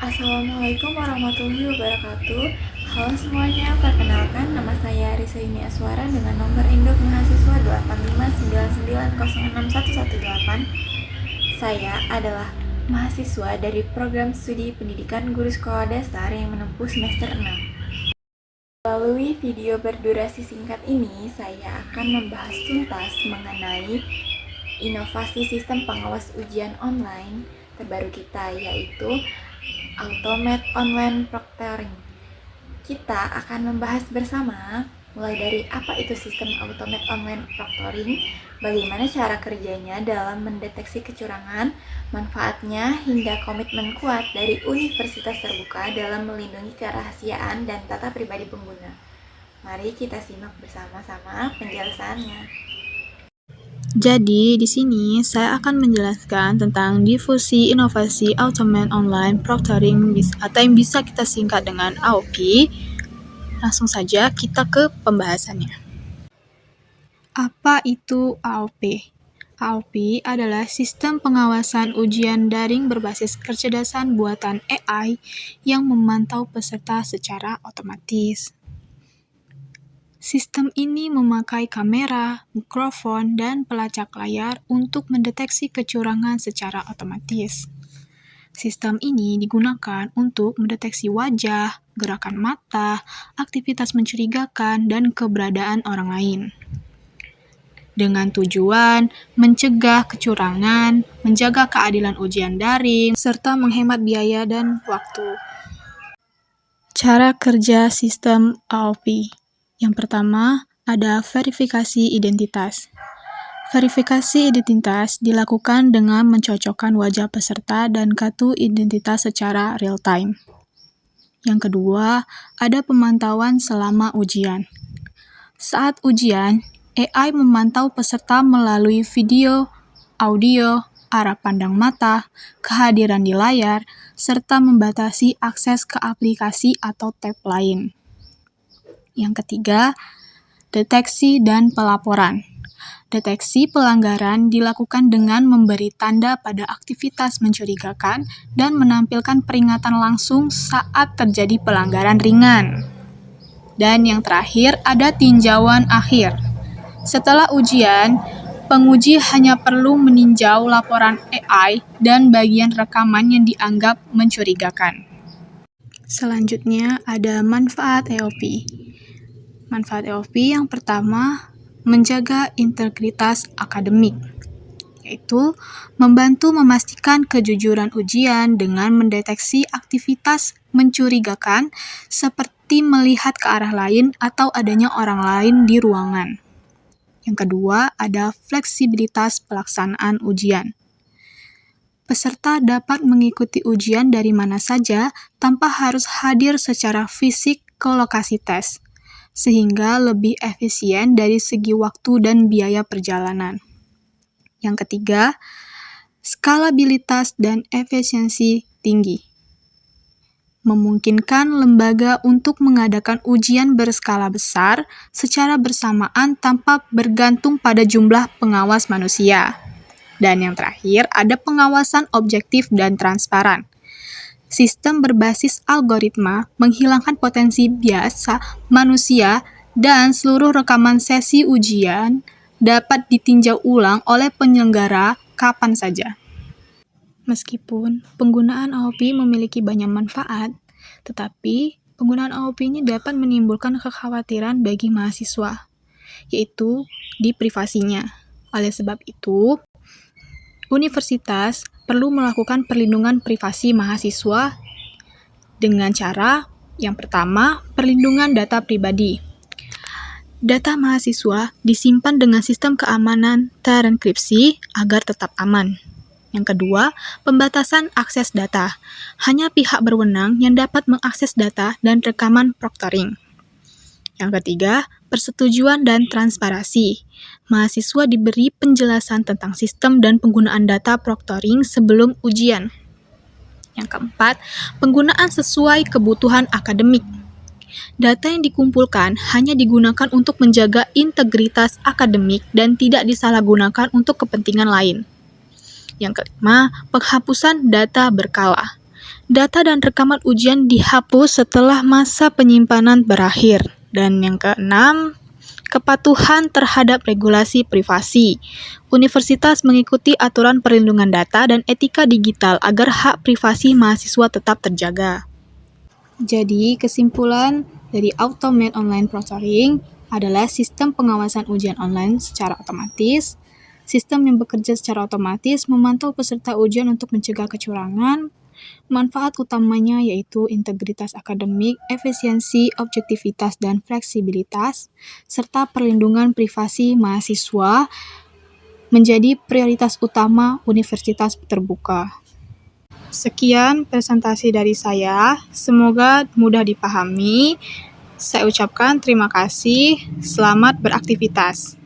Assalamualaikum warahmatullahi wabarakatuh. Halo semuanya, perkenalkan nama saya Risa Yuni Aswara dengan nomor induk mahasiswa 8599061118. Saya adalah mahasiswa dari program studi pendidikan guru sekolah dasar yang menempuh semester 6. Melalui video berdurasi singkat ini, saya akan membahas tuntas mengenai inovasi sistem pengawas ujian online terbaru kita, yaitu Automate Online Proctoring. Kita akan membahas bersama mulai dari apa itu sistem Automate Online Proctoring, bagaimana cara kerjanya dalam mendeteksi kecurangan, manfaatnya, hingga komitmen kuat dari universitas terbuka dalam melindungi kerahasiaan dan data pribadi pengguna. Mari kita simak bersama-sama penjelasannya. Jadi, di sini saya akan menjelaskan tentang difusi inovasi Automate Online Proctoring atau yang bisa kita singkat dengan AOP. Langsung saja kita ke pembahasannya. Apa itu AOP? AOP adalah sistem pengawasan ujian daring berbasis kecerdasan buatan AI yang memantau peserta secara otomatis. Sistem ini memakai kamera, mikrofon, dan pelacak layar untuk mendeteksi kecurangan secara otomatis. Sistem ini digunakan untuk mendeteksi wajah, gerakan mata, aktivitas mencurigakan, dan keberadaan orang lain. Dengan tujuan mencegah kecurangan, menjaga keadilan ujian daring, serta menghemat biaya dan waktu. Cara kerja sistem AOP. Yang pertama, ada verifikasi identitas. Verifikasi identitas dilakukan dengan mencocokkan wajah peserta dan kartu identitas secara real-time. Yang kedua, ada pemantauan selama ujian. Saat ujian, AI memantau peserta melalui video, audio, arah pandang mata, kehadiran di layar, serta membatasi akses ke aplikasi atau tab lain. Yang ketiga, deteksi dan pelaporan. Deteksi pelanggaran dilakukan dengan memberi tanda pada aktivitas mencurigakan dan menampilkan peringatan langsung saat terjadi pelanggaran ringan. Dan yang terakhir, ada tinjauan akhir. Setelah ujian, penguji hanya perlu meninjau laporan AI dan bagian rekaman yang dianggap mencurigakan. Selanjutnya, ada manfaat AOP. Manfaat AOP yang pertama, menjaga integritas akademik, yaitu membantu memastikan kejujuran ujian dengan mendeteksi aktivitas mencurigakan seperti melihat ke arah lain atau adanya orang lain di ruangan. Yang kedua, ada fleksibilitas pelaksanaan ujian. Peserta dapat mengikuti ujian dari mana saja tanpa harus hadir secara fisik ke lokasi tes, sehingga lebih efisien dari segi waktu dan biaya perjalanan. Yang ketiga, skalabilitas dan efisiensi tinggi. Memungkinkan lembaga untuk mengadakan ujian berskala besar secara bersamaan tanpa bergantung pada jumlah pengawas manusia. Dan yang terakhir, ada pengawasan objektif dan transparan. Sistem berbasis algoritma menghilangkan potensi bias manusia dan seluruh rekaman sesi ujian dapat ditinjau ulang oleh penyelenggara kapan saja. Meskipun penggunaan AOP memiliki banyak manfaat, tetapi penggunaan AOP ini dapat menimbulkan kekhawatiran bagi mahasiswa, yaitu di privasinya. Oleh sebab itu, universitas perlu melakukan perlindungan privasi mahasiswa dengan cara yang pertama, perlindungan data pribadi. Data mahasiswa disimpan dengan sistem keamanan terenkripsi agar tetap aman. Yang kedua, pembatasan akses data. Hanya pihak berwenang yang dapat mengakses data dan rekaman proctoring. Yang ketiga, persetujuan dan transparansi. Mahasiswa diberi penjelasan tentang sistem dan penggunaan data proctoring sebelum ujian. Yang keempat, penggunaan sesuai kebutuhan akademik. Data yang dikumpulkan hanya digunakan untuk menjaga integritas akademik dan tidak disalahgunakan untuk kepentingan lain. Yang kelima, penghapusan data berkala. Data dan rekaman ujian dihapus setelah masa penyimpanan berakhir. Dan yang keenam, kepatuhan terhadap regulasi privasi. Universitas mengikuti aturan perlindungan data dan etika digital agar hak privasi mahasiswa tetap terjaga. Jadi, kesimpulan dari Automate Online Proctoring adalah sistem pengawasan ujian online secara otomatis. Sistem yang bekerja secara otomatis memantau peserta ujian untuk mencegah kecurangan. Manfaat utamanya yaitu integritas akademik, efisiensi, objektivitas, dan fleksibilitas, serta perlindungan privasi mahasiswa menjadi prioritas utama universitas terbuka. Sekian presentasi dari saya, semoga mudah dipahami. Saya ucapkan terima kasih, selamat beraktivitas.